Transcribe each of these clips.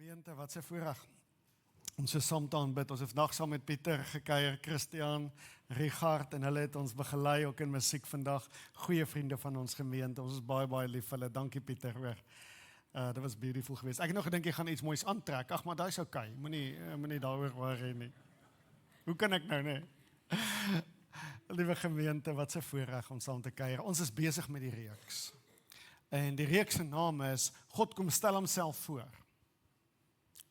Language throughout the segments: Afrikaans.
Gemeente, wat 'n voorreg. Ons is saam te aanbid. Ons het vandag saam met Pieter gekuier, Christian, Richard en hulle het ons begelei ook in musiek vandag. Goeie vriende van ons gemeente. Ons is baie lief vir hulle. Dankie Pieter hoor. Dit was beautiful geweest. Ek het nog gedink jy gaan iets moois aantrek. Ag, maar daai's okay. Moenie daaroor worry nie. Hoe kan ek nou nee? Liewe gemeente, wat 'n voorreg om saam te kuier. Ons is besig met die reeks. En die reeks se naam is God kom stel homself voor.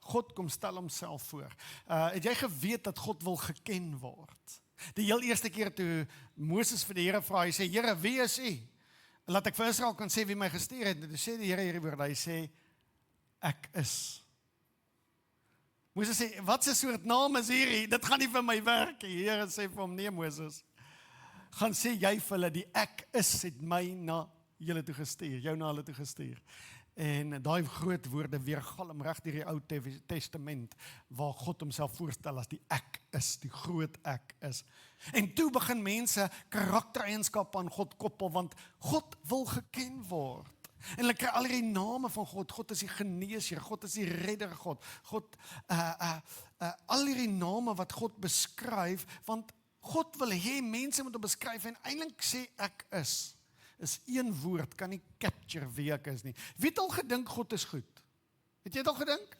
God kom stel homself voor. Het jy geweet dat God wil geken word? Die heel eerste keer toe Moses vir die Here vra, hy sê, Here, wie is u? Laat ek vir Israel kan sê wie my gestuur het. En toe sê die Here hierdie woorde, hy sê, ek is. Moses sê, wat 'n soort naam is hierdie? Dit gaan nie vir my werk. Die Here sê vir hom, nee Moses, gaan sê jy vir hulle, die ek is het my na julle toe gestuur, jou na hulle toe gestuur. En daai groot woorde weergalm reg deur die Ou Testament waar God homself voorstel as die ek is, die groot ek is. En toe begin mense karaktereienskappe aan God koppel, want God wil geken word. En hulle kry al die name van God. God is die geneesheer, God is die redder God. God al die name wat God beskryf, want God wil hê mense moet hom beskryf en eintlik sê ek is een woord, kan nie capture wie ek is nie. Wie het al gedink God is goed? Het jy het al gedink?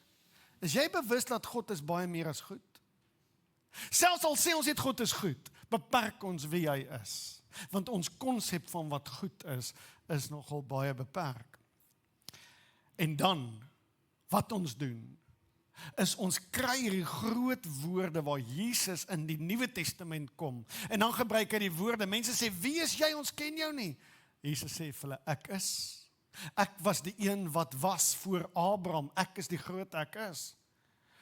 Is jy bewus dat God is baie meer as goed? Selfs al sê ons het God is goed, beperk ons wie hy is. Want ons konsep van wat goed is nogal baie beperk. En dan, wat ons doen, is ons kry hierdie groot woorde waar Jesus in die Nuwe Testament kom. En dan gebruik hy die woorde. Mense sê, wie is jy? Ons ken jou nie. Jesus sê vir hulle, ek is. Ek was die een wat was voor Abraham. Ek is die groot ek is.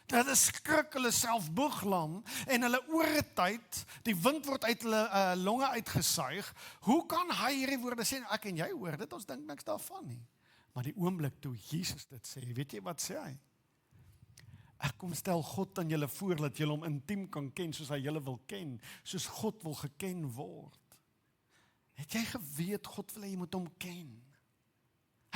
Dit is skrik hulle self boeglam en hulle oor tyd, die wind word uit hulle longe uitgesuig. Hoe kan hy hierdie woorde sê? Ek en jy hoor dit, ons dink niks daarvan nie. Maar die oomblik toe Jesus dit sê, weet jy wat sê hy? Ek kom stel God aan julle voor, dat julle hom intiem kan ken, soos hy julle wil ken, soos God wil geken word. Het jy geweet, God wil hê jy moet hom ken?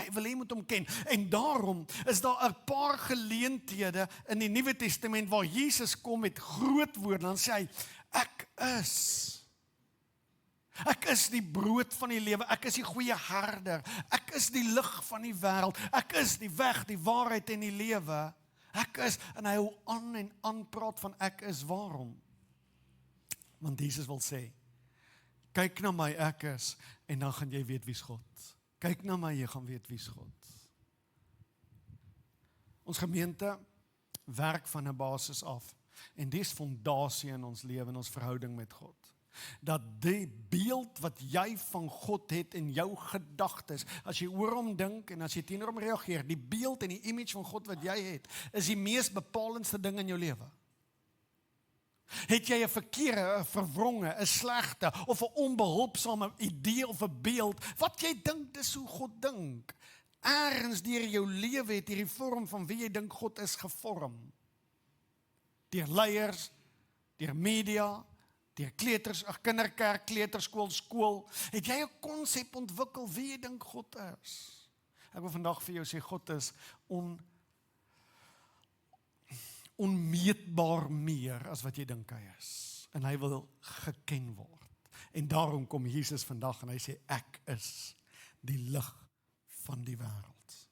Hy wil hê jy moet hom ken. En daarom is daar 'n paar geleenthede in die Nuwe Testament waar Jesus kom met groot woorde, dan sê hy, ek is. Ek is die brood van die lewe, ek is die goeie herder, ek is die lig van die wêreld, ek is die weg, die waarheid en die lewe. Ek is, en hy hou aan en aan praat van ek is, waarom? Want Jesus wil sê, kyk na my, ek is, en dan gaan jy weet wie's God. Kyk na my, jy gaan weet wie's God. Ons gemeente werk van 'n basis af, en dis fondasie in ons lewe, en ons verhouding met God. Dat die beeld wat jy van God het in jou gedagtes, as jy oor hom dink en as jy teenoor hom reageer, die beeld en die image van God wat jy het, is die mees bepalendste ding in jou lewe. Het jy 'n verkeerde, 'n verwronge, 'n slegte of 'n onbehulpsame idee of 'n beeld, wat jy dink dis hoe God dink. Ergens deur jou lewe het hierdie vorm van wie jy dink God is gevorm. Deur leiers, deur media, deur kleuters, kinderkerk, kleuterskool, skool, het jy 'n konsep ontwikkel wie jy dink God is. Ek wil vandag vir jou sê, God is onmeetbaar meer as wat jy dink hy is. En hy wil geken word. En daarom kom Jesus vandag en hy sê, ek is die lig van die wêreld.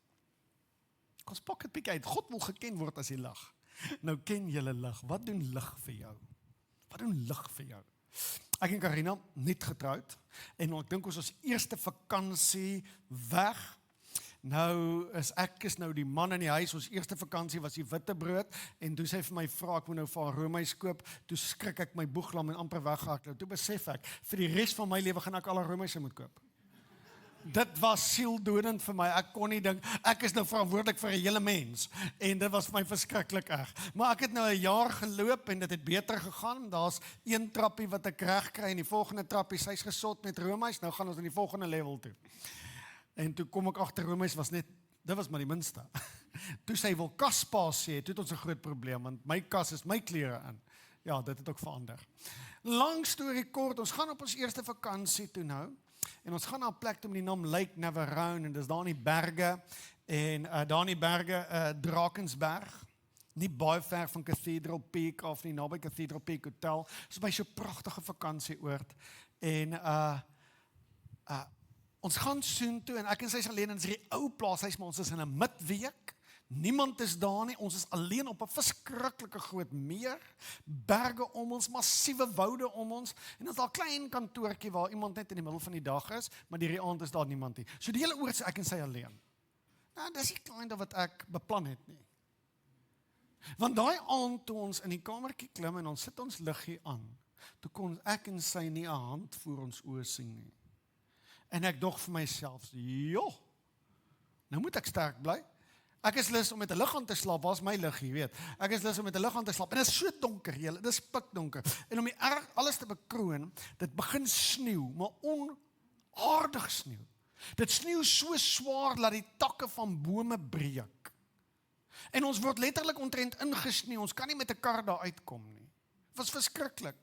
Kom spak het bietjie uit, God wil geken word as die lig. Nou ken julle lig, wat doen lig vir jou? Wat doen lig vir jou? Ek en Karina, net getroud, en ek dink ons eerste vakansie weg. Nou ek is nou die man in die huis, ons eerste vakansie was die Witbrood, en toe sê hy vir my, vra, ek moet nou vir haar roomys koop, toe skrik ek my boeglam en amper weggehardloop. Toe besef ek, vir die res van my lewe gaan ek al haar roomys moet koop. Dit was sieldodend vir my, ek kon nie dink, ek is nou verantwoordelik vir 'n hele mens, en dit was vir my verskriklik erg. Maar ek het nou 'n jaar geloop, en dit het beter gegaan, daar's een trappie wat ek reg kry, en die volgende trappie, sy's gesot met roomys, nou gaan ons in die volgende level toe. En toe kom ek agter roomys was net, dit was maar die minste. Toe sy wil kaspaas sê, toe het ons 'n groot probleem, want my kas is my klere in. Ja, dit het ook verander. Lang storie kort, ons gaan op ons eerste vakansie toe nou, En ons gaan na 'n plek toe met die naam Lake Navarone, en dis daar in die berge, en daar in die berge, Drakensberg, nie baie ver van Cathedral Peak af nie, naby Cathedral Peak Hotel. Dis by so 'n pragtige vakansieoord. En ons gaan soontoe, en ek en sy is alleen, en dis hierdie ou plaashuis, maar ons is in 'n midweek. Niemand is daar nie, ons is alleen op 'n verskriklike groot meer, berge om ons, massiewe woude om ons, en ons daar 'n klein kantoortjie waar iemand net in die middel van die dag is, maar die aand is daar niemand nie. So die hele oor is ek en sy alleen. Nou, dis nie klein wat ek beplan het nie. Want daai aand toe ons in die kamertjie klim en ons sit ons liggie aan, toe kon ek en sy nie 'n hand voor ons oë sien nie. En ek dog vir myself, joh, nou moet ek sterk bly. Ek is lus om met 'n lig aan te slaap, waar is my lig, jy weet. Ek is lus om met 'n lig aan te slaap, en dit is so donker, julle, dit is pikdonker. En om alles te bekroon, dit begin sneeu, maar onaardig sneeu. Dit sneeu so swaar, dat die takke van bome breek. En ons word letterlik omtrent ingesneeu, ons kan nie met 'n kar daar uitkom nie. Het was verskriklik.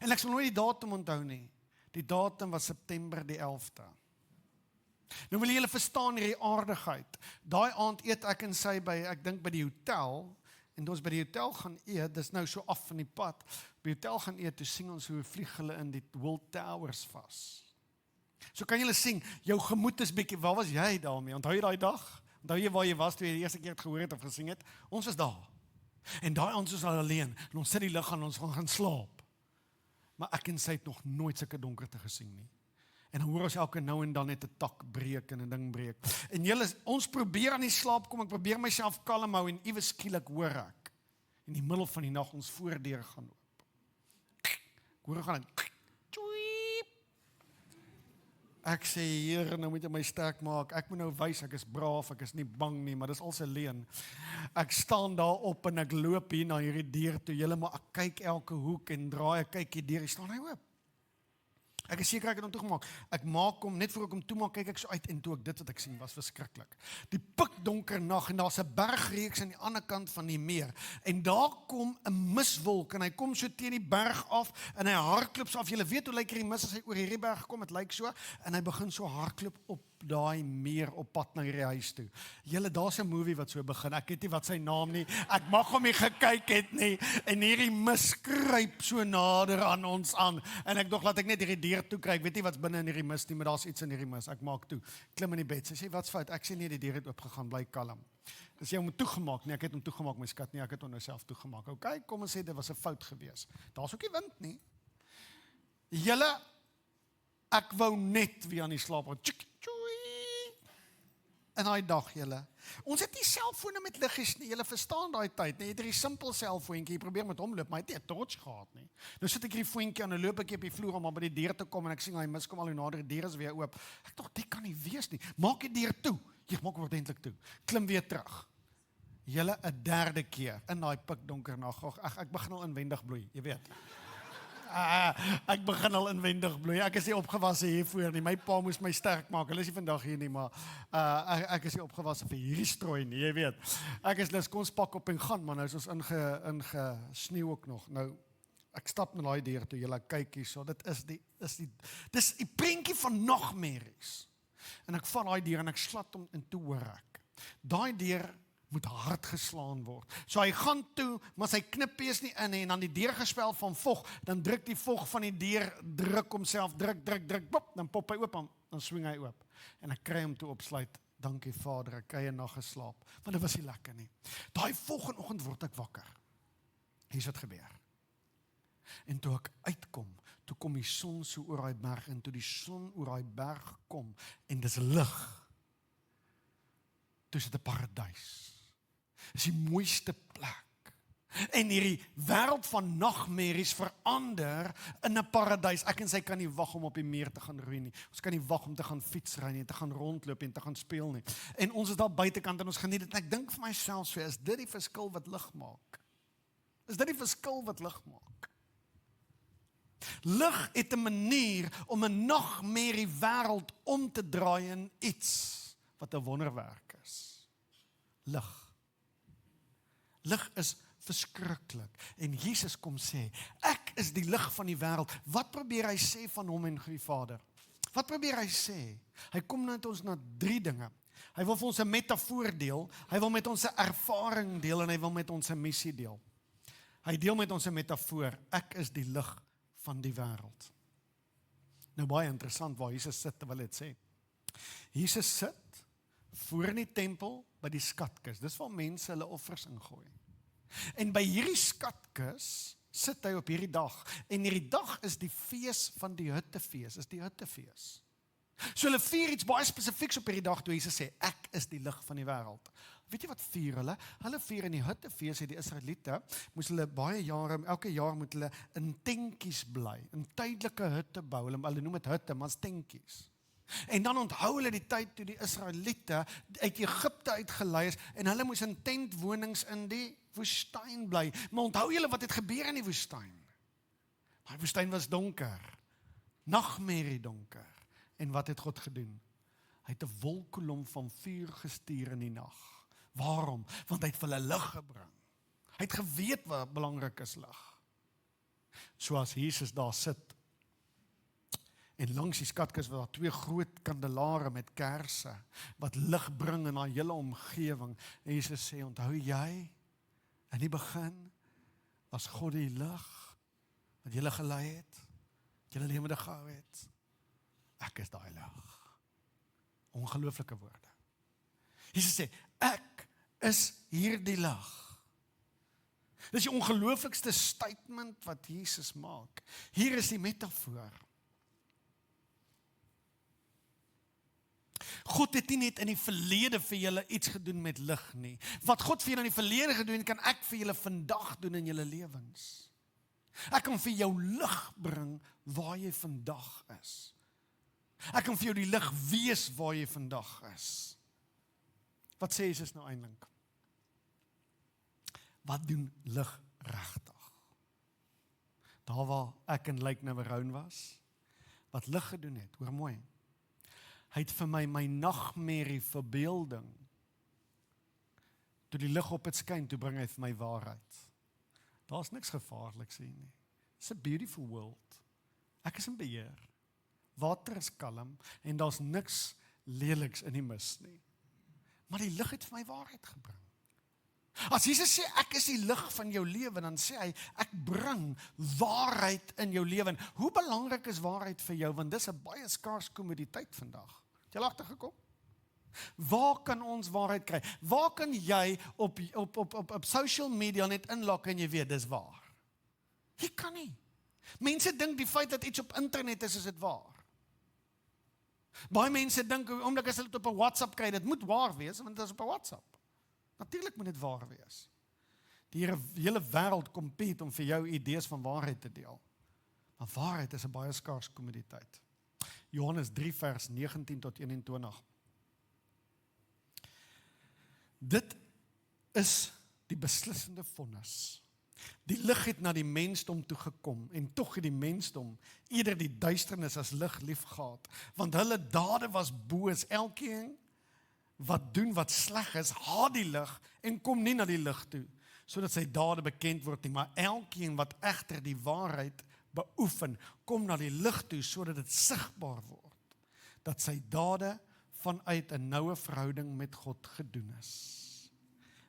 En ek sal nooit die datum onthou nie. Die datum was September die 11de. Nou wil julle verstaan hierdie aardigheid. Daai aand eet ek en sy ek dink by die hotel, en toe ons by die hotel gaan eet, dis nou so af van die pad, by die hotel gaan eet, toe sien ons hoe vlieg hulle in die World Towers vas. So kan julle sien, jou gemoed is bietjie, waar was jy daarmee? Onthou jy daai dag? Onthou jy waar jy was toe jy die eerste keer het gehoor het of gesien het? Ons was daar. En daai ons is al alleen, en ons sit die lig aan, ons gaan slaap. Maar ek en sy het nog nooit sulke donkerte gesien nie. En dan hoor ons elke nou en dan net 'n tak breek en 'n ding breek. En julle, ons probeer aan die slaap kom, ek probeer myself kalm hou, en iewes skielik hoor ek, in die middel van die nag, ons voordeur gaan oop. Ek hoor gaan, tjoeip. Ek sê, Here, nou moet jy my sterk maak, ek moet nou wys, ek is braaf, ek is nie bang nie, maar dis als 'n leuen. Ek staan daar op en ek loop hier na hierdie deur toe, julle, maar ek kyk elke hoek en draai, ek kyk die deur, staan hy oop. Ek is seker ek het hom toegemaak. Ek maak hom, net voor ek hom toemaak, kyk ek so uit, en toe ek dit wat ek sien was verskriklik. Die pikdonker nag, en daar's 'n bergreeks aan die ander kant van die meer, en daar kom 'n miswolk, en hy kom so teen die berg af, en hy hardloop so af. Julle weet hoe lyk hierdie mis as hy oor hierdie berg kom, dit lyk so, en hy begin so hardloop op daai meer op pad na hierdie huis toe. Julle, daar's 'n movie wat so begin, ek weet nie wat sy naam nie, ek mag hom nie gekyk het nie, en hierdie mis kruip so nader aan ons aan, en ek dog, laat ek net hierdie deur toe kry, ek weet nie wat's binne in hierdie mis nie, maar daar's iets in hierdie mis, ek maak toe, klim in die bed, sy sê, wat's fout, ek sê nie, die deur het oopgegaan, bly kalm. Dis jy hom toegemaak, nee, ek het hom toegemaak, my skat, nee, ek het hom nou self toegemaak, ok, kom ons sê, dit was 'n fout gewees, daar's ook nie wind nie. Julle, ek wou net weer aan die slaap, in daai dag, julle. Ons het nie selfone met liggies nie, julle verstaan daai tyd, nie, jy het hierdie simpel selfoontjie, jy probeer met hom loop, maar hy het nie 'n torch gehad nie. Nou sit ek hierdie foontjie aan, en loop ek op die vloer om maar by die deur te kom, en ek sien hy mis kom al hoe nader, die deur is weer oop. Ek dink, dit kan nie wees nie, maak die deur toe, jy maak hom ordentlik toe, klim weer terug. Julle, 'n derde keer, in daai pikdonker nag, ek begin al inwendig bloei, jy weet. Ek begin al inwendig bloei, ek is nie opgewasse hiervoor nie, my pa moes my sterk maak, hulle is nie vandag hier nie, maar ek is nie opgewasse vir hierdie strooi nie, jy weet. Ek is lus, kom ons pak op en gaan, maar nou is ons ingesneeu ook nog. Nou, ek stap na daai deur toe, julle kyk hier so, dis die prentjie van nagmerries. En ek vat daai deur en ek slat hom, en toe hoor ek. Daai deur moet hard geslaan word. So hy gaan toe, maar sy knippies nie in, en dan die deurgespel van vog, dan druk die vog van die deur, druk homself, druk, pop, dan pop hy oop, dan swing hy oop. En ek kry hom toe opsluit, dankie Vader, ek kry 'n nag geslaap, want dit was nie lekker nie. Daai volgende oggend word ek wakker. Hier's wat gebeur. En toe ek uitkom, toe kom die son so oor daai berg, en toe die son oor daai berg kom, en dis lig, toe is dit 'n paradys. Dis die mooiste plek. En hierdie wêreld van nagmerries verander in 'n paradys. Ek en sy kan nie wag om op die meer te gaan roei nie. Ons kan nie wag om te gaan fietsry nie, te gaan rondloop en te gaan speel nie. En ons is daar buitekant en ons geniet dit. En ek dink vir myself, so, is dit die verskil wat lig maak? Is dit die verskil wat lig maak? Lig het 'n manier om 'n nagmerrie wêreld om te draai in iets wat 'n wonderwerk is. Lig. Lig is verskriklik. En Jesus kom sê, ek is die lig van die wêreld. Wat probeer hy sê van hom en die Vader? Wat probeer hy sê? Hy kom net ons na 3 dinge. Hy wil vir ons 'n metafoor deel, hy wil met ons 'n ervaring deel en hy wil met ons 'n missie deel. Hy deel met ons 'n metafoor, ek is die lig van die wêreld. Nou baie interessant waar Jesus sit terwyl dit sê. Jesus sit voor in die tempel by die skatkis. Dis waar mense hulle offers ingooi. En by hierdie skatkis sit hy op hierdie dag. En hierdie dag is die fees van die Hittefees, is die Hittefees. So hulle vier iets baie spesifieks op hierdie dag toe Jesus sê, ek is die lig van die wêreld. Weet jy wat vier hulle? Hulle vier in die Hittefees, die Israeliete, moes hulle baie jare, elke jaar moet hulle in tentjies bly, in tydelike hutte bou, hulle noem dit hutte, maar is tentjies. En dan onthou hulle die tyd toe die Israeliete uit Egipte uitgelei is, en hulle moes in tentwonings in die woestyn bly. Maar onthou julle wat het gebeur in die woestyn? Die woestyn was donker, nagmerrie donker. En wat het God gedoen? Hy het 'n wolkkolom van vuur gestuur in die nag. Waarom? Want hy het vir hulle lig gebring. Hy het geweet wat belangrik is lig. Soos Jesus daar sit. En langs die skatkis was daar 2 groot kandelare met kersse wat lig bring in daai hele omgewing. En Jesus sê, onthou jy, in die begin was God die lig wat julle gelei het, julle lewende gehou het. Ek is daai lig. Ongelooflike woorde. Jesus sê, ek is hierdie lig. Dis die ongelooflikste statement wat Jesus maak. Hier is die metafoor. God het nie net in die verlede vir julle iets gedoen met lig nie. Wat God vir julle in die verlede gedoen, kan ek vir julle vandag doen in julle lewens. Ek kan vir jou lig bring waar jy vandag is. Ek kan vir jou die lig wees waar jy vandag is. Wat sê Jesus nou eintlik? Wat doen lig regtig? Daar waar ek in Lake Navarone was, wat lig gedoen het, hoor mooi. Hy het vir my nagmerrie verbeelding. Toe die lig op het skyn, toe bring hy vir my waarheid. Daar's niks gevaarliks hier nie. It's a beautiful world. Ek is in beheer. Water is kalm en daar's niks leliks in die mis nie. Maar die lig het vir my waarheid gebring. As Jesus sê, ek is die lig van jou lewe, dan sê hy, ek bring waarheid in jou lewe. Hoe belangrik is waarheid vir jou? Want dis 'n baie skaars kommoditeit vandag. Het jy agtergekom? Waar kan ons waarheid kry? Waar kan jy op social media net inlog en jy weet, dis waar? Jy kan nie. Mense dink die feit dat iets op internet is dit waar. Baie mense dink, omdat as hulle dit op 'n WhatsApp kry, dit moet waar wees, want dit is op 'n WhatsApp. Natuurlik moet dit waar wees. Die hele wêreld compete om vir jou idees van waarheid te deel. Maar waarheid is 'n baie skaars kommoditeit. Johannes 3 vers 19 tot 21. Dit is die beslissende vonnis. Die lig het na die mensdom toe gekom en tog het die mensdom eerder die duisternis as lig liefgehad, want hulle dade was boos. Elkeen wat doen wat sleg is, haat die lig en kom nie na die lig toe, sodat sy dade bekend word nie, maar elkeen wat egter die waarheid beoefen, kom na die lig toe, sodat dit sigbaar word, dat sy dade vanuit 'n noue verhouding met God gedoen is.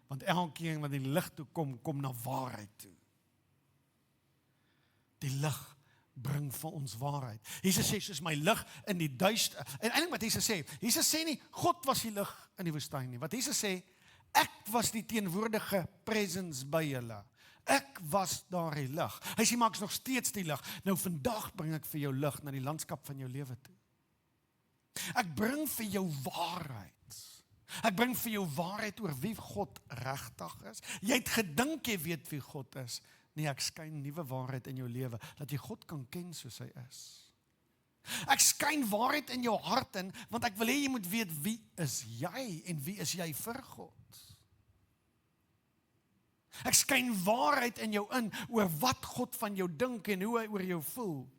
Want elkeen wat in die lig toe kom, kom na waarheid toe. Die lig bring vir ons waarheid. Jesus sê, soos my lig in die duister, en eintlik wat Jesus sê nie, God was die lig in die woestyn nie. Wat Jesus sê, ek was die teenwoordige presence by julle. Ek was daar die lig. Hy sê, maar ek's nog steeds die lig. Nou vandag bring ek vir jou lig na die landskap van jou lewe toe. Ek bring vir jou waarheid. Ek bring vir jou waarheid oor wie God regtig is. Jy het gedink jy weet wie God is. Nee, ek skyn nuwe waarheid in jou lewe, dat jy God kan ken soos hy is. Ek skyn waarheid in jou hart in, want ek wil hê jy moet weet wie is jy en wie is jy vir God. Ek skyn waarheid in jou in oor wat God van jou dink en hoe hy oor jou voel.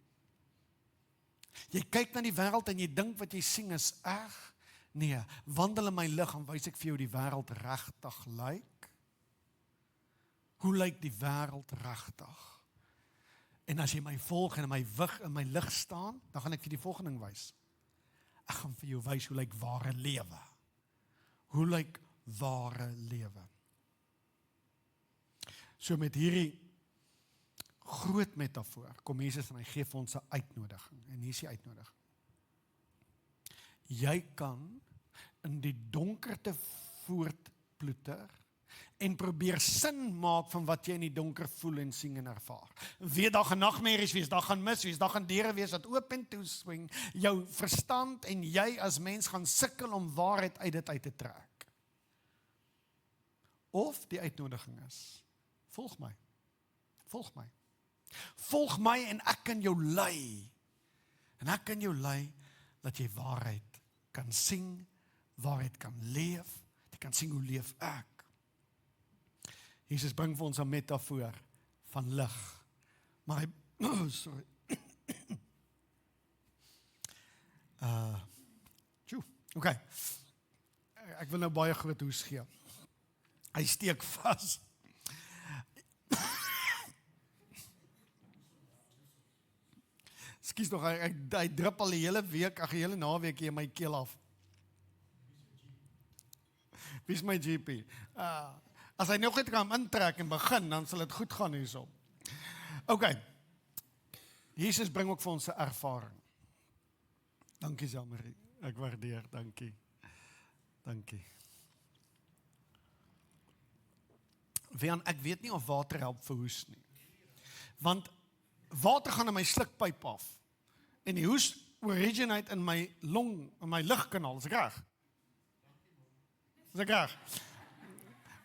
Jy kyk na die wêreld en jy dink wat jy sien is erg. Nee, wandel in my lig en wys ek vir jou die wêreld regtig lyk. Hoe lyk die wêreld regtig? En as jy my volg en in my lig staan, dan gaan ek vir die volgende ding wys. Ek gaan vir jou wys hoe lyk ware lewe. Hoe lyk ware lewe? So met hierdie groot metafoor kom Jesus en hy gee vir ons 'n uitnodiging. En hier is die uitnodiging. Jy kan in die donkerte voortploeter en probeer sin maak van wat jy in die donker voel en sien en ervaar. Weet daar gaan nagmerries wees, daar gaan mis wees, daar gaan deure wees wat oop en toe swing. Jou verstand en jy as mens gaan sukkel om waarheid uit dit uit te trek. Of die uitnodiging is, volg my. Volg my. Volg my en ek kan jou lei. En ek kan jou lei dat jy waarheid kan sien, waarheid kan leef. Jy kan sien hoe leef ek. Jesus bring vir ons 'n metafoor van lig. Maar hy, sorry. Okay. Ek wil nou baie groot hoes gee. Hy steek vas. Skus nog, hy drup al die hele week, die hele naweek hier in my keel af. Wie is my GP? As hy nog net kan intrek en begin, dan sal dit goed gaan hierso. Okay. Jesus bring ook vir ons 'n ervaring. Dankie Jean-Marie, ek waardeer, dankie. Dankie. Wian, ek weet nie of water help vir hoes nie. Want water gaan in my slukpyp af. En die hoes originate in my long, in my lugkanaal, is ek reg? Is ek reg?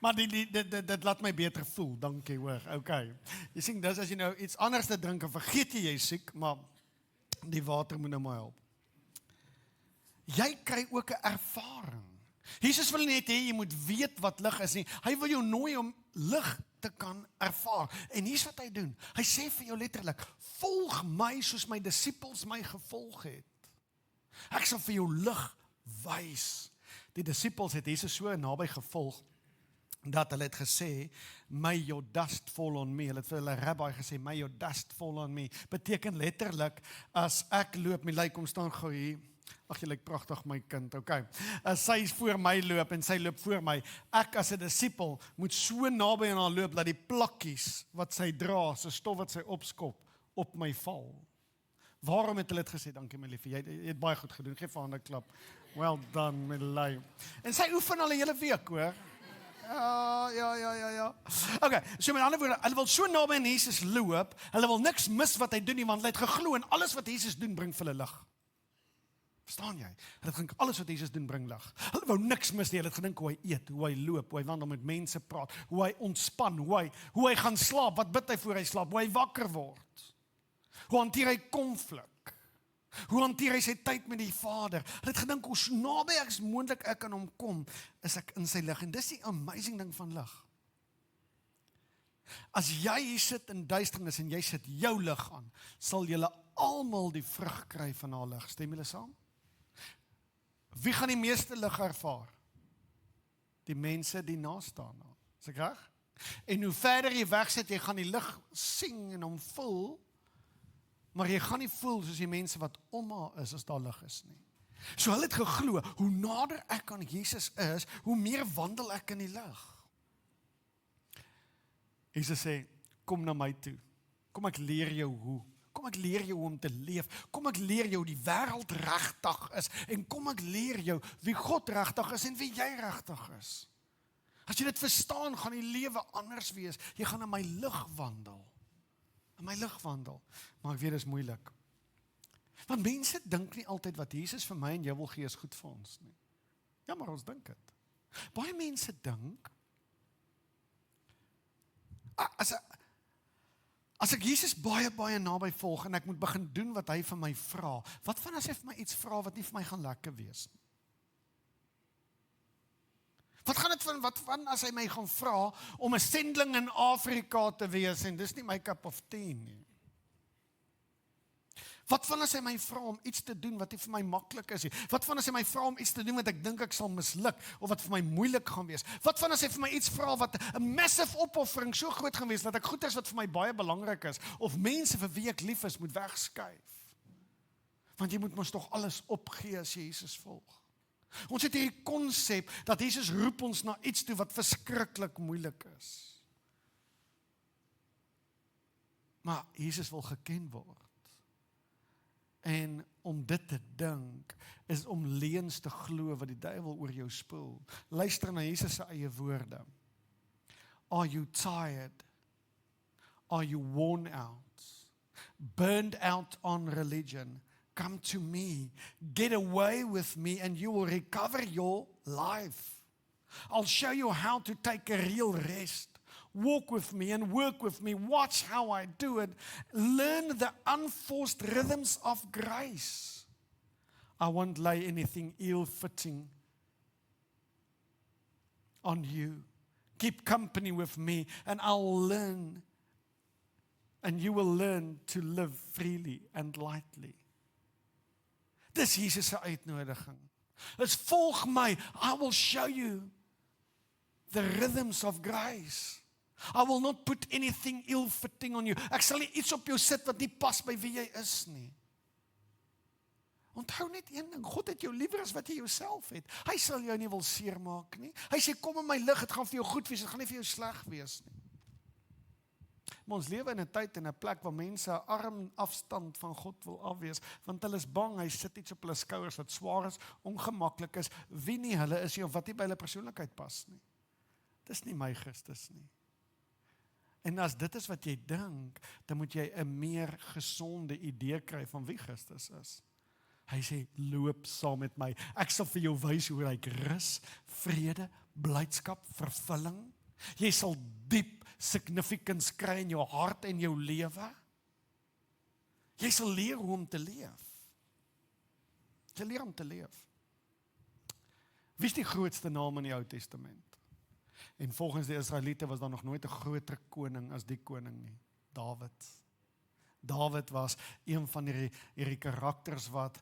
Maar dit laat my beter voel, dankie hoor, okay. Jy sien, dis as jy nou iets anders te drink, en vergeet jy siek, maar die water moet nou maar help. Jy kry ook 'n ervaring. Jesus wil net hê jy moet weet wat lig is nie. Hy wil jou nooi om lig te kan ervaar. En hier's wat hy doen. Hy sê vir jou letterlik, volg my soos my disippels my gevolg het. Ek sal vir jou lig wys. Die disippels het Jesus so naby gevolg, dat hulle het gesê, may your dust fall on me. Hulle het vir hulle rabbi gesê, may your dust fall on me. Beteken letterlik, as ek loop, my lyk kom staan gou hier, ag jy lyk pragtig my kind, okay. As sy voor my loop en sy loop voor my, ek as 'n disipel moet so naby aan haar loop, dat die plakkies wat sy dra, so stof wat sy opskop, op my val. Waarom het hulle dit gesê? Dankie my liefie, jy het baie goed gedoen, geef vir haar 'n klap. Well done, my lief. En sy oefen al 'n hele week, hoor. Ja. Okay, so met ander woorde, hulle wil so naby aan Jesus loop, hulle wil niks mis wat hy doen nie, want hulle het geglo en alles wat Jesus doen bring vir hulle lig. Verstaan jy? Hulle dink alles wat Jesus doen bring lig. Hulle wou niks mis nie, hulle het gedink hoe hy eet, hoe hy loop, hoe hy wandel met mense praat, hoe hy ontspan, hoe hy gaan slaap, wat bid hy voor hy slaap, hoe hy wakker word. Hoe hanteer hy konflik? Hoe hanteer hy sy tyd met die Vader? Hulle het gedink, hoe naby ek moontlik ek aan hom kom, is ek in sy lig. En dis die amazing ding van lig. As jy hier sit in duisternis en jy sit jou lig aan, sal julle almal die vrug kry van haar lig. Stem julle saam? Wie gaan die meeste lig ervaar? Die mense die naast staan. Is ek reg? En hoe verder jy weg sit, jy gaan die lig sien en hom voel, maar jy gaan nie voel soos die mense wat om haar is as daar lig is nie. So hulle het geglo, hoe nader ek aan Jesus is, hoe meer wandel ek in die lig. Jesus sê, kom na my toe. Kom ek leer jou hoe. Kom ek leer jou hoe om te leef. Kom ek leer jou die wêreld regtig is. En kom ek leer jou wie God regtig is en wie jy regtig is. As jy dit verstaan, gaan die lewe anders wees. Jy gaan in my lig wandel. In my lig wandel. Maar ek weet dit is moeilik. Want mense dink nie altyd wat Jesus vir my en jou wil gee is goed vir ons nie. Ja, maar ons dink dit. Baie mense dink, as ek Jesus baie naby volg en ek moet begin doen wat hy vir my vra, wat van as hy vir my iets vra wat nie vir my gaan lekker wees nie? Wat van as hy my gaan vra om 'n sendling in Afrika te wees en dis nie my cup of tea nie? Wat van as hy my vra om iets te doen wat nie vir my maklik is nie? Wat van as hy my vra om iets te doen wat ek dink ek sal misluk of wat vir my moeilik gaan wees? Wat van as hy vir my iets vra wat 'n massive opoffering so groot gaan wees dat ek goeders wat vir my baie belangrik is of mense vir wie ek lief is moet wegskuif? Want jy moet mos tog alles opgee as jy Jesus volg. Ons het hierdie konsep dat Jesus roep ons na iets toe wat verskriklik moeilik is. Maar Jesus wil geken word. En om dit te dink, is om leuns te glo wat die duiwel oor jou spoel. Luister na Jesus se eie woorde. Are you tired? Are you worn out? Burned out on religion? Come to me. Get away with me and you will recover your life. I'll show you how to take a real rest. Walk with me and work with me. Watch how I do it. Learn the unforced rhythms of grace. I won't lay anything ill-fitting on you. Keep company with me and I'll learn. And you will learn to live freely and lightly. Dis Jesus se uitnodiging. Dis volg my. I will show you the rhythms of grace. I will not put anything ill-fitting on you. Ek sal nie iets op jou sit wat nie pas by wie jy is nie. Onthou net een ding, God het jou liewer as wat jy jouself het. Hy sal jou nie wil seermaak nie. Hy sê kom in my lig, dit gaan vir jou goed wees, dit gaan nie vir jou sleg wees nie. Maar ons lewe in 'n tyd en 'n plek waar mense 'n arm afstand van God wil afwees, want hulle is bang, hy sit iets op hulle skouers wat swaar is, ongemaklik is, wie nie hulle is nie, of wat nie by hulle persoonlikheid pas nie. Dis nie my Christus nie. En as dit is wat jy dink, dan moet jy 'n meer gesonde idee kry van wie Christus is. Hy sê, loop saam met my. Ek sal vir jou wys hoe ek rus, vrede, blydskap, vervulling. Jy sal diep significance kry in jou hart en jou lewe. Jy sal leer hoe om te leef. Jy leer om te leef. Wie is die grootste naam in die Ou Testament? En volgens die Israeliete was daar nog nooit 'n groter koning as die koning nie. Dawid. Dawid was een van hierdie karakters wat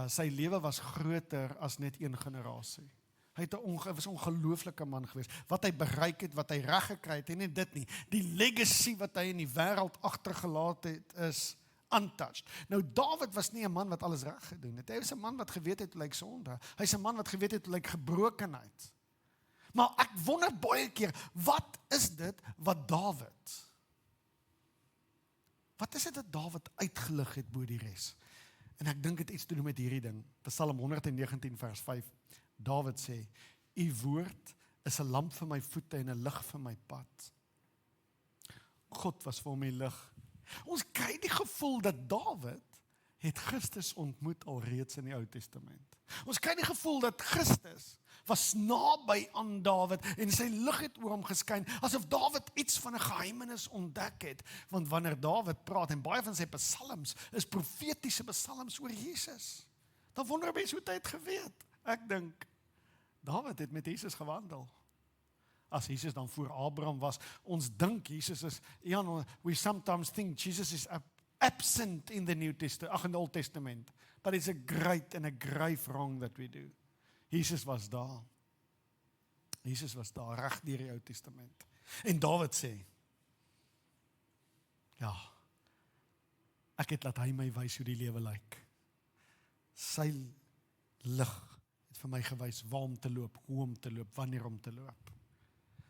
sy lewe was groter as net een generasie. Hy was 'n ongelooflike man geweest. Wat hy bereik het, wat hy reg gekry het, en nie dit nie. Die legacy wat hy in die wêreld agtergelaat het, is untouched. Nou Dawid was nie 'n man wat alles reg gedoen het. Hy was 'n man wat geweet het hoe lyk sonde. Hy's 'n man wat geweet het hoe lyk gebrokenheid. Maar ek wonder baie keer, wat is dit wat Dawid? Wat is dit dat Dawid uitgelig het bo die res? En ek dink dit iets te doen met hierdie ding. Psalm 119 vers 5. Dawid sê, u woord is 'n lamp vir my voete en 'n lig vir my pad. God was vir my lig. Ons kry die gevoel dat Dawid het Christus ontmoet alreeds in die Ou Testament. Ons kry die gevoel dat Christus was naby aan Dawid en sy lig het oor hom geskyn, asof Dawid iets van 'n geheimenis ontdek het. Want wanneer Dawid praat, en baie van sy psalms is profetiese psalms oor Jesus, dan wonder mense hoe hy het geweet. Ek dink, Dawid het met Jesus gewandel. As Jesus dan voor Abraham was, ons dink Jesus is, we sometimes think Jesus is absent in the New Testament, in the Old Testament, but it's a great and a grave wrong that we do. Jesus was daar. Jesus was daar, reg deur die Ou Testament. En Dawid sê, ja, ek het laat hy my wys hoe die lewe lyk. Sy lig het vir my gewys waar om te loop, hoe om te loop, wanneer om te loop.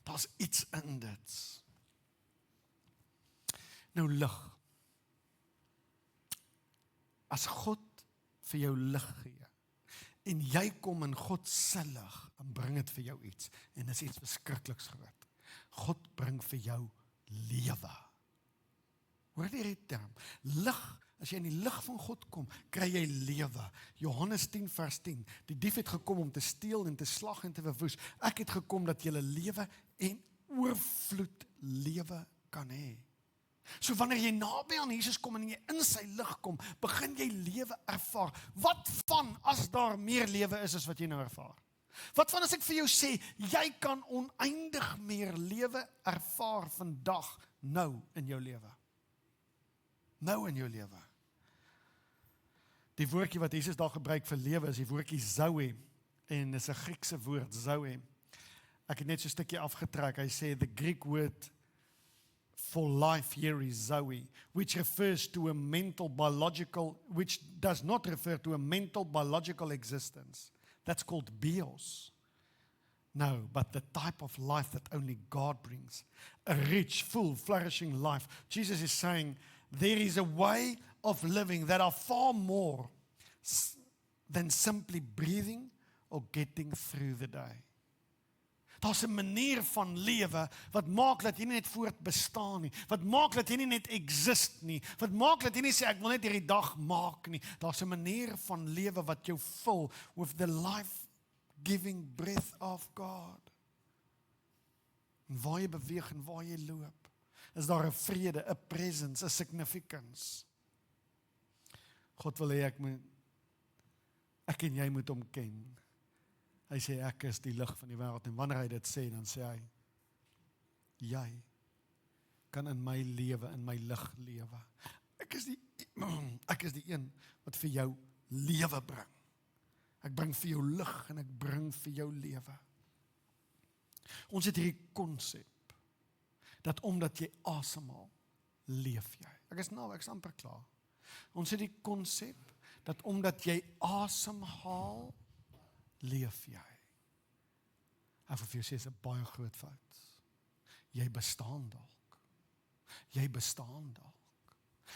Daar's iets in dit. Nou lig. As God vir jou lig gee, en jy kom in God se lig, dan bring dit vir jou iets, en dit is iets verskrikliks groot. God bring vir jou lewe. Hoor die term, lig, as jy in die lig van God kom, kry jy lewe. Johannes 10 vers 10, die dief het gekom om te steel en te slag en te verwoes. Ek het gekom dat jy lewe en oorvloed lewe kan hê. So wanneer jy naby aan Jesus kom en jy in sy lig kom, begin jy lewe ervaar. Wat van as daar meer lewe is as wat jy nou ervaar? Wat van as ek vir jou sê, jy kan oneindig meer lewe ervaar vandag, nou in jou lewe? Nou in jou lewe. Die woordjie wat Jesus daar gebruik vir lewe is die woordjie zoe, en is 'n Griekse woord, zoe. Ek het net so 'n stukkie afgetrek, hy sê the Greek word for life here is Zoe, which refers to a mental biological, which does not refer to a mental biological existence. That's called bios. No, but the type of life that only God brings. A rich, full, flourishing life. Jesus is saying there is a way of living that are far more than simply breathing or getting through the day. Daar's 'n manier van lewe wat maak dat jy nie net voortbestaan nie, wat maak dat jy nie net exist nie, wat maak dat jy nie sê ek wil net hierdie dag maak nie. Daar's 'n manier van lewe wat jou vul with the life-giving breath of God. En waar jy beweeg en waar jy loop, is daar 'n vrede, 'n presence, 'n significance. God wil hê ek en jy moet hom ken. Hy sê ek is die lig van die wêreld en wanneer hy dit sê, dan sê hy jy kan in my lewe, in my lig lewe. Ek is die een wat vir jou lewe bring. Ek bring vir jou lig en ek bring vir jou lewe. Ons het hierdie konsep dat omdat jy asemhaal, leef jy. Ek is amper klaar. Ons het die konsep dat omdat jy asemhaal, leef jy. En vir jou sê, is 'n baie groot fout. Jy bestaan dalk.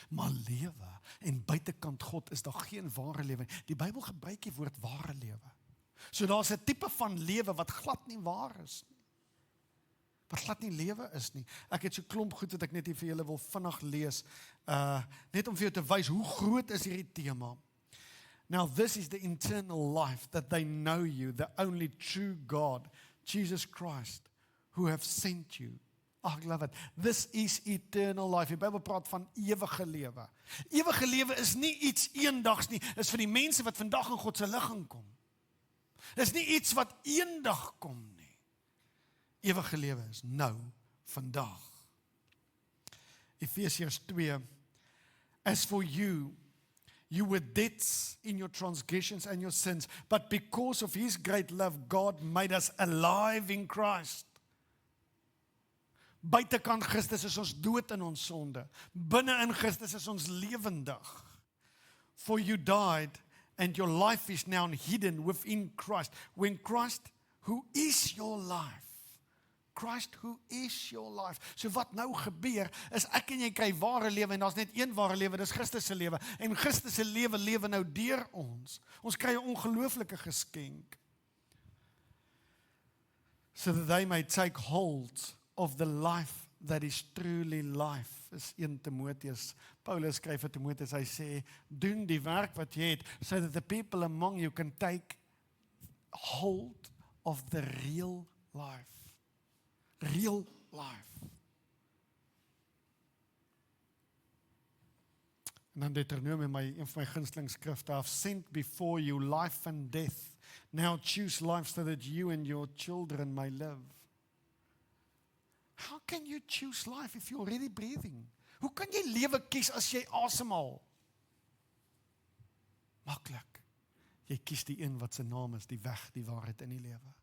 Maar lewe, en buitekant God is daar geen ware lewe. Die Bybel gebruik die woord ware lewe. So daar's 'n tipe van lewe wat glad nie waar is nie. Wat glad nie lewe is nie. Ek het so klomp goed wat ek net hier vir julle wil vinnig lees, net om vir jou te wys hoe groot is hierdie tema. Now this is the internal life, that they know you, the only true God, Jesus Christ, who have sent you. I love it. This is eternal life. Die Bybel praat van ewige lewe. Ewige lewe is nie iets eendags nie, is vir die mense wat vandag in God se lig kom. Is nie iets wat eendag kom nie. Ewige lewe is nou, vandag. Efesiërs 2, as for you, you were dead in your transgressions and your sins, but because of His great love, God made us alive in Christ. Buitekant Christus is ons dood in ons sonde. Binne in Christus is ons lewendig. For you died, and your life is now hidden within Christ. When Christ, who is your life, Christ who is your life. So wat nou gebeur, is ek en jy kry ware lewe, en daar's net een ware lewe, dis Christus se lewe. En Christus se lewe nou deur ons. Ons kry 'n ongelooflike geskenk. So that they may take hold of the life that is truly life. Is 1 Timotheus. Paulus skryf vir Timotheus, hy sê, doen die werk wat jy het, so that the people among you can take hold of the real life. Real life. En dan Deuteronomium, een van my gunsteling skrifte, I've sent before you life and death. Now choose life so that you and your children may live. How can you choose life if you're already breathing? Hoe kan jy lewe kies as jy asemhaal? Maklik. Jy kies die een wat sy naam is, die weg, die waarheid in die lewe.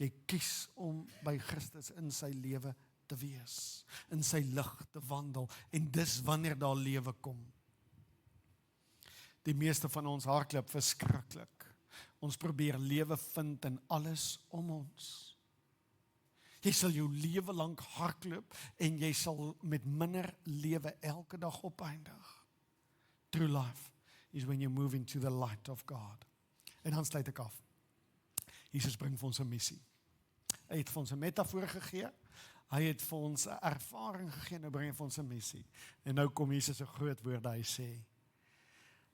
Jy kies om by Christus in sy lewe te wees, in sy lig te wandel, en dis wanneer daar lewe kom. Die meeste van ons hardloop verskriklik. Ons probeer lewe vind in alles om ons. Jy sal jou lewe lank hardloop, en jy sal met minder lewe elke dag opeindig. True life is when you move into the light of God. En dan sluit ek af. Jesus bring vir ons 'n missie. Hy het vir ons 'n metafoor gegee, hy het vir ons 'n ervaring gegee, nou bring hy vir ons 'n missie. En nou kom Jesus 'n groot woord, hy sê,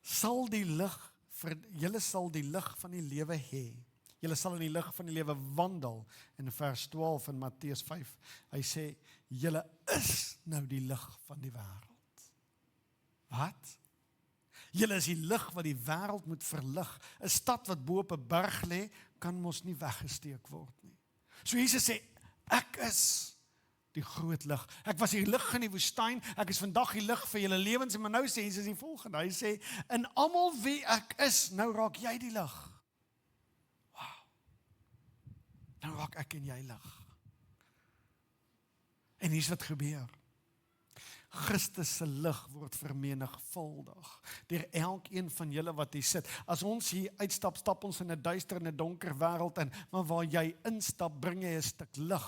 julle sal die lig van die lewe hê. Julle sal in die lig van die lewe wandel. In vers 12 in Matteus 5, hy sê, julle is nou die lig van die wêreld. Wat? Julle is die lig wat die wêreld moet verlig. 'n Stad wat bo op 'n berg lê, kan mos nie weggesteek word nie. So Jesus sê, ek is die groot lig. Ek was die lig in die woestyn, ek is vandag die lig vir julle lewens, maar nou sê Jesus die volgende, hy sê, in almal wie ek is, nou raak jy die lig. Wow. Nou raak ek en jy lig. En hier's wat gebeur. Christus se lig word vermenigvuldig deur elkeen van julle wat hier sit. As ons hier uitstap, stap ons in 'n duister en 'n donker wêreld in, maar waar jy instap, bring jy 'n stuk lig.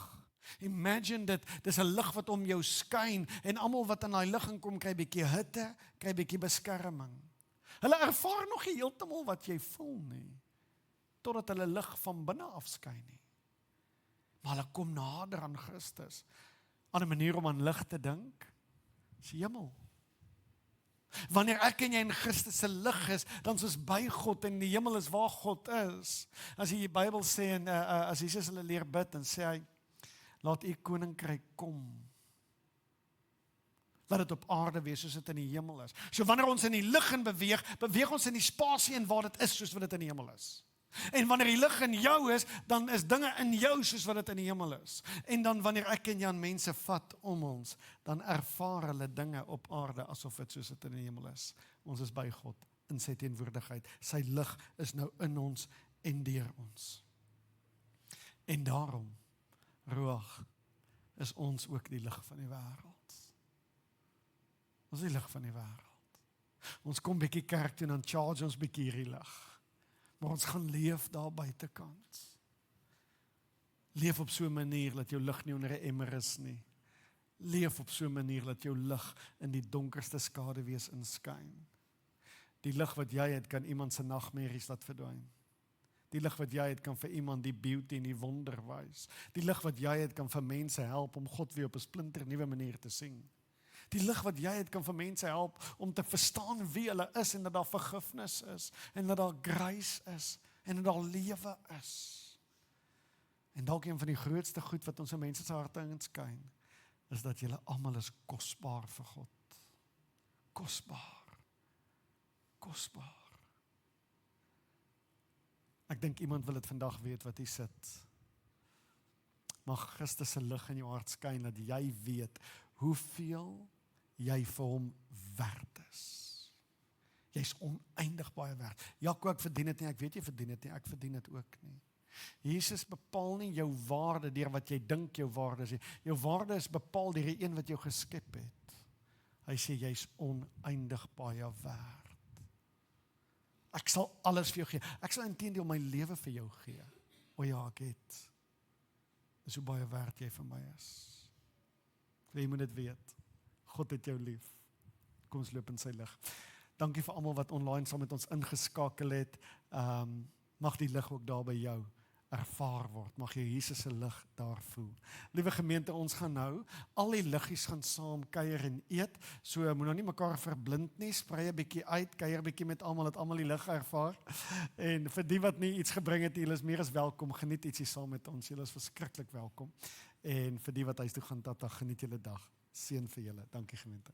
Imagine dit, dis 'n lig wat om jou skyn en almal wat in daai lig inkom, kry 'n bietjie hitte, kry 'n bietjie beskerming. Hulle ervaar nog nie heeltemal wat jy voel nie, totdat hulle lig van binne af skyn nie. Maar hulle kom nader aan Christus. 'n Ander manier om aan lig te dink, is die hemel. Wanneer ek en jy in Christus se lig is, dan is ons by God en die hemel is waar God is. As die Bybel sê, en as Jesus hulle leer bid, dan sê hy, laat u koninkryk kom. Laat dit op aarde wees soos dit in die hemel is. So wanneer ons in die lig in beweeg ons in die spasie en waar dit is soos wat dit in die hemel is. En wanneer die lig in jou is, dan is dinge in jou soos wat dit in die hemel is. En dan wanneer ek en Jan mense vat om ons, dan ervaar hulle dinge op aarde asof dit soos dit in die hemel is. Ons is by God in sy teenwoordigheid. Sy lig is nou in ons en deur ons. En daarom, Ruach, is ons ook die lig van die wêreld. Ons is die lig van die wêreld. Ons kom bietjie kerk toe en dan charge ons bietjie hierdie lig. Maar ons gaan leef daar buitekant. Leef op so 'n manier dat jou lig nie onder 'n emmer is nie. Leef op so 'n manier dat jou lig in die donkerste skaduwees inskyn. Die lig wat jy het, kan iemand se nagmerries laat verdwyn. Die lig wat jy het, kan vir iemand die beauty en die wonder wys. Die lig wat jy het, kan vir mense help om God weer op 'n splinter nuwe manier te sien. Die lig wat jy het, kan vir mense help om te verstaan wie hulle is en dat daar vergifnis is en dat daar grace is en dat daar lewe is. En dalk een van die grootste goed wat ons in mense se harte inskyn, is dat julle almal is kosbaar vir God. Kosbaar. Kosbaar. Ek dink iemand wil dit vandag weet wat hier sit. Mag Christus se lig in jou hart skyn, dat jy weet hoeveel jy vir hom werd is. Jy's oneindig baie werd. Jaco, ek verdien dit nie, ek weet jy verdien dit nie, ek verdien dit ook nie. Jesus bepaal nie jou waarde deur wat jy dink jou waarde is nie. Jou waarde is bepaal deur die een wat jou geskep het. Hy sê jy's oneindig baie werd. Ek sal alles vir jou gee. Ek sal inteendeel my lewe vir jou gee. O ja, ek het. Dis hoe baie werd jy vir my is. Jy moet dit weet. God het jou lief. Kom ons loop in sy lig. Dankie vir almal wat online saam met ons ingeskakel het. Mag die lig ook daar by jou ervaar word. Mag jy Jesus se lig daar voel. Liewe gemeente, ons gaan nou, al die liggies gaan saam kuier en eet. So moet nou nie mekaar verblind nie. Sprei 'n bietjie uit, kuier 'n bietjie met almal, dat almal die lig ervaar. En vir die wat nie iets gebring het, julle is meer as welkom. Geniet ietsie saam met ons. Julle is verskriklik welkom. En vir die wat huis toe gaan, tata, geniet julle dag. Seën vir julle. Dankie gemeente.